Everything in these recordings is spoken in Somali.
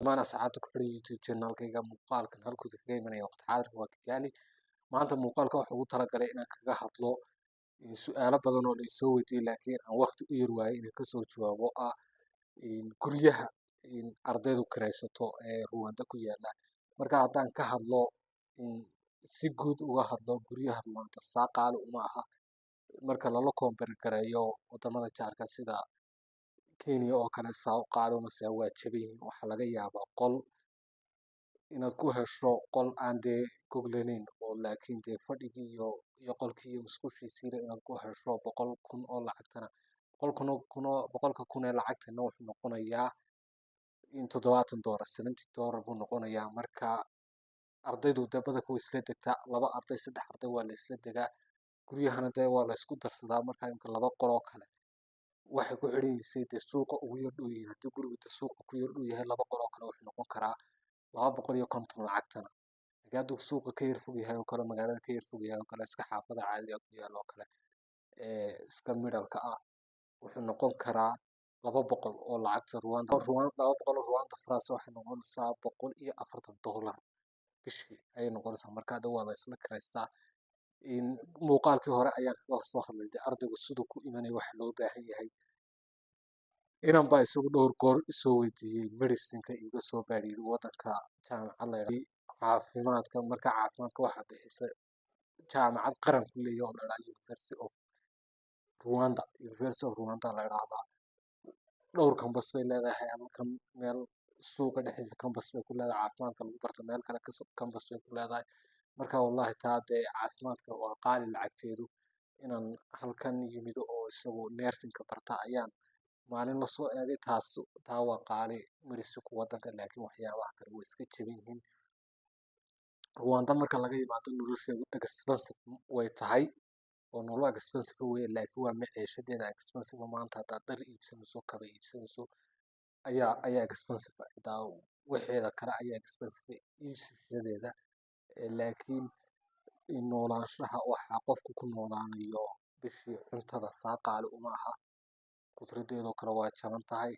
Dhammaan asxaabta ku xiran YouTube channel-kayga muuqaalkan halkuu kaga imanaya waqti xaadirka waa Kigali. Maanta muuqaalka waxaan ugu talagalay inaan kaga hadlo su'aalo badan oo la isoo weydiiyey laakiin aan waqti u yar waayay inaan kasoo jawaabo oo ah guryaha ardaydu kiraysato ee Rwanda ku yaala. Marka haddaan ka hadlo si guud uga hadlo guryaha Rwanda saa qaali uma aha marka lala compare gareeyo wadamada jaarka sida Kenya oo kale saa u qaali uma saa waa jaban yihiin. Waxaa laga yaabaa qol inaad ku hesho qol aan dee goglenayn oo laakiin dee fadhigii iyo qolkii iyo musqushiisiina inaad ku hesho 100,000 oo lacagtana boqolka kun ee lacagtana wuxuu noqonayaa $70 $70 buu noqonayaa. Marka ardaydu dee badanka way isla degtaa 2 arday 3 arday waa la isla degaa guryahana dee waa la isku darsadaa. Marka imka 2 qol oo kale waxay ku xiran yihiin dee suuqa ugu yar dhow yihiin. Haddii gurigu dee suuqa ku yar dhow yahay 2 qol oo kale wuxuu noqon karaa 250 lacagtana. Laakiin hadduu suuqa ka yar fog yahay oo kale magaalada ka yar fog yahay oo kale iska xaafada caadiga ku yaal oo kale iska middle-ka ah wuxuu noqon karaa 200 oo lacagta Rwanda 200 oo Rwanda francs waxay noqonaysaa $140 bishii ayay noqonaysaa. Marka hadda waa la isla kiraystaa muuqaalkii hore ayaan kaga soo hadlay ardaygu siduu ku imanaya waxa loo baahan yahay inan baa isagu dhowr goor isoo weydiiyey medicine-ka iga soo baadhiyay wadanka jaamacad la yiraahdo caafimaadka. Marka caafimaadka waxaa bixisa jaamacad qaran ku leeyahay oo la yiraahdo University of Rwanda la yiraahdaa. dhowr campus bay leedahay halkan meel suuqa dhexdiisa campus bay ku leedahay caafimaadka lagu barto meel kale campus bay ku leedahay. Marka wallahi taa dee caafimaadka waa qaali lacagteedu inaan halkan yimido oo isagu nursing-ka barta ayaan maalin la soo eegay taa waa qaali medicine-ku wadanka laakiin waxyaabaha kale way iska jaban yihiin. Rwanda marka laga yimaado nolosheedu expensive way tahay oo nolol expensive way laakiin waa maciishadeeda expensive maanta haddaad dhar iibsanayso kaba iibsanayso ayaa expensive xitaa waxeeda kale ayaa expensive iibsashadeeda laakiin noolaanshaha waxaa qofku ku noolaanayo bishii cuntada saa qaali uma aha. Qudradeedoo kale waa jaban tahay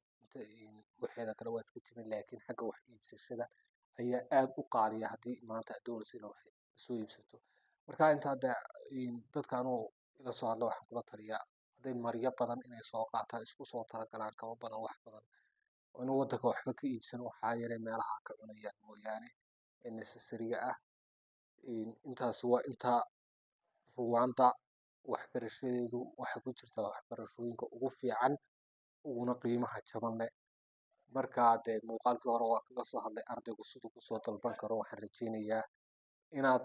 waxeeda kale waa iska jaban laakiin xagga wax iibsashada ayaa aad u qaaliya haddii maanta aad doonayso inaad wax soo iibsato. Marka inta dadka anuu ila soo hadlo waxaan kula taliyaa hadday maryo badan inay soo qaataan isku soo talagalaan kaba badan wax badan oo inuu wadanka waxba ka iibsan waxaa yaray meelaha ka cunayaan mooyaane ee necessary-ga ah. Intaas waa inta Rwanda waxbarashadeedu waxay ku jirtaa waxbarashooyinka ugu fiican uguna qiimaha jaban leh. Marka dee muuqaalkii hore waa kaga soo hadlay ardaygu siduu ku soo dalban karo waxaan rajaynayaa inaad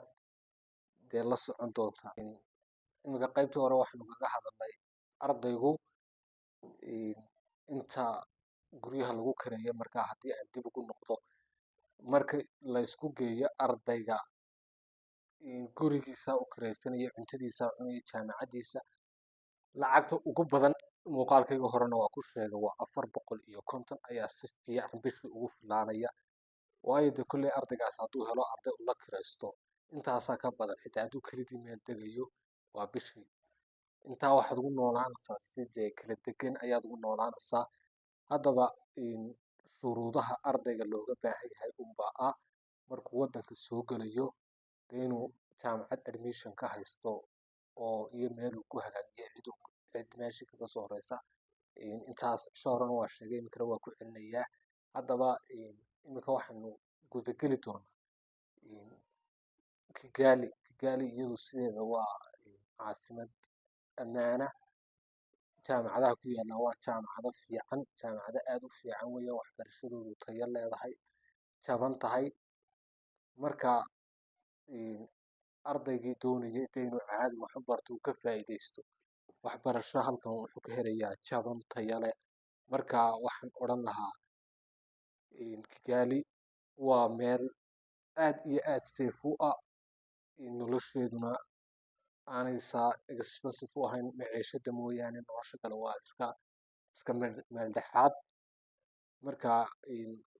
dee la socon doontaa. Imika qaybtii hore waxaanu kaga hadalnay ardaygu inta guryaha lagu kireeyo. Marka haddii aan dib ugu noqdo marka la isku geeyo ardayga gurigiisa u kireysanayo cuntadiisa cunayo jaamacadiisa lacagta ugu badan muuqaalkayga horena waa ku sheegay waa 450 ayaa si fiican bishii ugu filaanaya. waayo dee kulley ardaygaas hadduu helo arday ula kiraysto intaasaa ka badan xitaa hadduu kelidii meel degayo waa bishii intaa waxaad ugu noolaanaysaa si dee kala degan ayaad ugu noolaanaysaa. Haddaba shuruudaha ardayga looga baahan yahay unbaa ah markuu wadanka soo galayo inuu jaamacad admission ka haysto oo iyo meel uu ku hagaajiyo cid meeshii kaga soo horeysa. Intaas horena waa sheegay imikana waa ku celinayaa. Haddaba imika waxaanu gudageli doonaa Kigali iyadu sideeda waa caasimad ammaana. jaamacadaha ku yaala waa jaamacado fiican jaamacado aad u fiican weeye waxbarashadoodu tayo leedahay jaban tahay. Marka ardaygii doonayay inuu caadi wax u barto uu ka faa'iidaysto waxbarasho halkan wuxuu ka helayaa jaban tayo leh. Marka waxaan odhan lahaa Kigali waa meel aad iyo aad safe u ah nolosheeduna aanay saa expensive u ahayn maciishada mooyaane nolosha kale waa iska meel dhexaad. Marka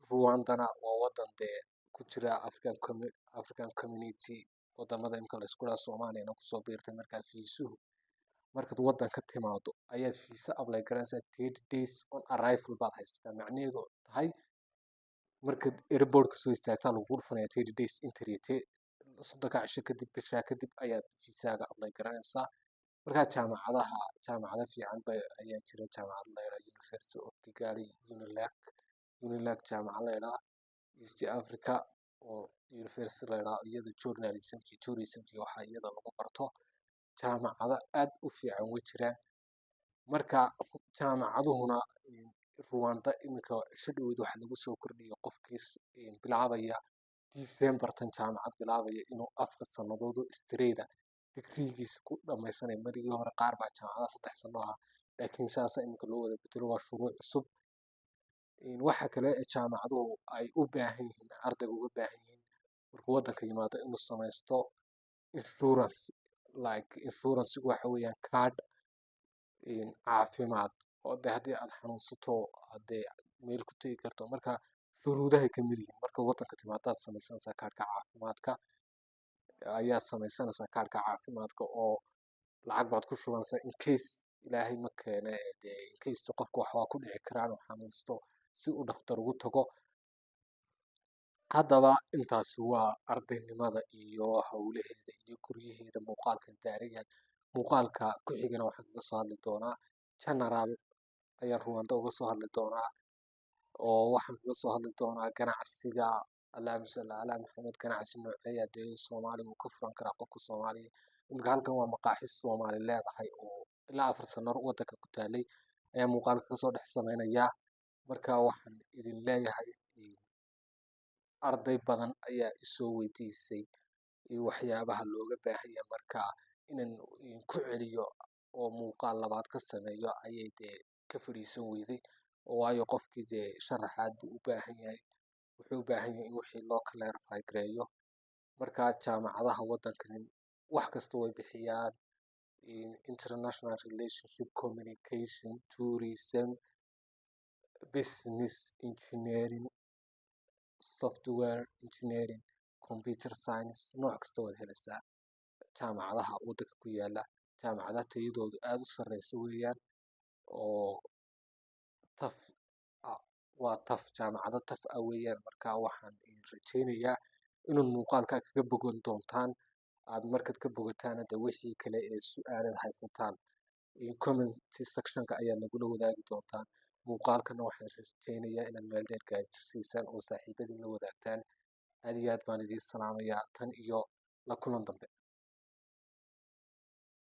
Rwandana waa wadan dee ku jira African Community wadamada imka la isku dhaha Soomaaliyana kusoo biirtay. Markaa fiisuhu markaad wadanka timaado ayaad fiisa apply garanaysaa 30 days on arrival baad haysataa macnaheedu tahay markaad airportka soo istaagtaa lagu dhufanaya 30 days entry soddonka cisho kadib bishaa kadib ayaad fiisaaga apply garanaysaa. markaa jaamacado fiican ayaa jira. jaamacad la yidhaha University of Kigali, UNILAG jaamacad la yidhaha East Africa oo university la yidhaha iyada journalism iyo tourism iyo waxa iyada lagu barto. jaamacado aad u fiican way jiraan. marka jaamacaduhuna Rwanda iminka shadowed waxa lagu soo kordhiyay qofkiis bilaabaya December tan jaamacad bilaabaya inuu 4 sanadood oo straight digrigiisa ku dhamaysanay. markii hore qaar baa jaamacada 3 sano ah laakiin saasa iminka loo wada bedelo waa shuruuc cusub. waxa kale ee jaamacaduhu ay u baahan yihiin ardayga uga baahan yihiin markuu waddanka yimaado inuu samaysto insurance. insurance waxa weeyaan card caafimaad oo haddii aad xanuunsato hadee meel ku tegi karto. marka shuruudahay ka mid yihiin marka waddanka timaadaad samaysanaysaa kaarka caafimaadka ayaad samaysanaysaa kaarka caafimaadka oo lacag baad ku shubanaysaa in case ilaahay ma keene in case qofku waxbaa ku dhici karaan oo xanuunsto si uu dhakhtar ugu tago. haddaba intaasi waa ardaynimada iyo hawlaheeda iyo guryaheeda muuqaalkan daarayaan. muuqaalka ku xigana waxaan kaga soo hadli doonaa general ayaa Rwanda uga soo hadli doonaa oo waxaan kaga soo hadli doonaa ganacsiga Allahumma salli ala Muhammad. ganacsi noocee dee Soomaaliga uu ka furan karaa qofka Soomaaliya. iminka halkan waa maqaaxis Soomaali leedahay oo ilaa 4 sano waddanka ku taalay ayaa muuqaalka kasoo dhex samaynayaa. marka waxaan idin leeyahay arday badan ayaa isoo weydiisay waxyaabaha looga baahan yahay marka inaan ku celiyo oo muuqaal labaad ka sameeyo ayay dee ka fadhiisan weyday. waayo qofkii dee sharaxaad buu u baahan yahay, wuxuu u baahan yahay in wixii loo clarify gareeyo. marka jaamacadaha waddankan wax kasta way bixiyaan international relationship, communication, tourism, business, engineering, software engineering, computer science, nooc kasta waad helaysaa jaamacadaha waddanka ku yaala. jaamacadaha tayadoodu aad u sarreysa weeyaan oo taf waa jaamacado taf ah weeyaan. marka waxaan rajaynayaa inuu muuqaalka kaga bogan doontaan. aad markaad ka bogataan hadda wixii kale ee su'aalaad haysataan comment sectionka ayaa nagula wadaagi doontaan. muuqaalkana waxaan rajaynayaa inaad meel dheer gaarsiisaan oo saaxiibadiin la wadaagtaan. aad iyo aad baan idiin salaamayaa tan iyo la kulan dambe.